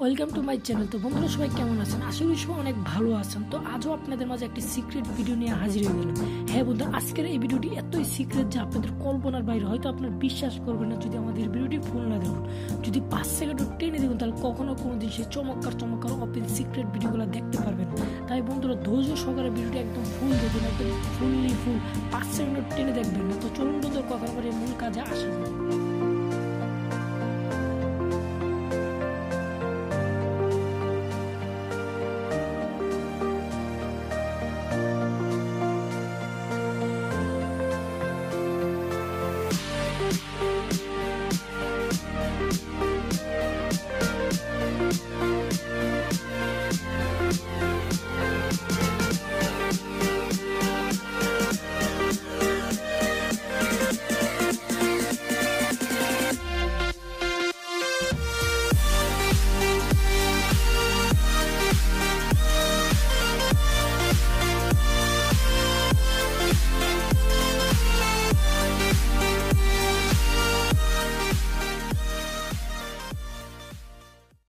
Welcome to my channel. তো বন্ধুরা সবাই কেমন আছেন? আশা করি সবাই অনেক ভালো আছেন। তো আজও আপনাদের মাঝে একটি সিক্রেট ভিডিও নিয়ে হাজির হয়ে গেলাম। হ্যাঁ বন্ধুরা, আজকের এই ভিডিওটি এতই সিক্রেট যে আপনাদের কল্পনার বাইরে, হয়তো আপনার বিশ্বাস করবেন না যদি আমাদের ভিডিওটি ফুল না দেখুন। যদি 5 সেকেন্ডও টেনে দেখুন তাহলে কখনো কোনোদিন সেই চমৎকার ওপেন সিক্রেট ভিডিওগুলো দেখতে পারবেন। তাই বন্ধুরা ধৈর্য সহকারে ভিডিওটি একদম ফুল দেখুন, একদম ফুল 5 সেকেন্ডও টেনে দেখবেন না। তো চলুন বন্ধুরা কথা বলে মূল কাজে আসেন।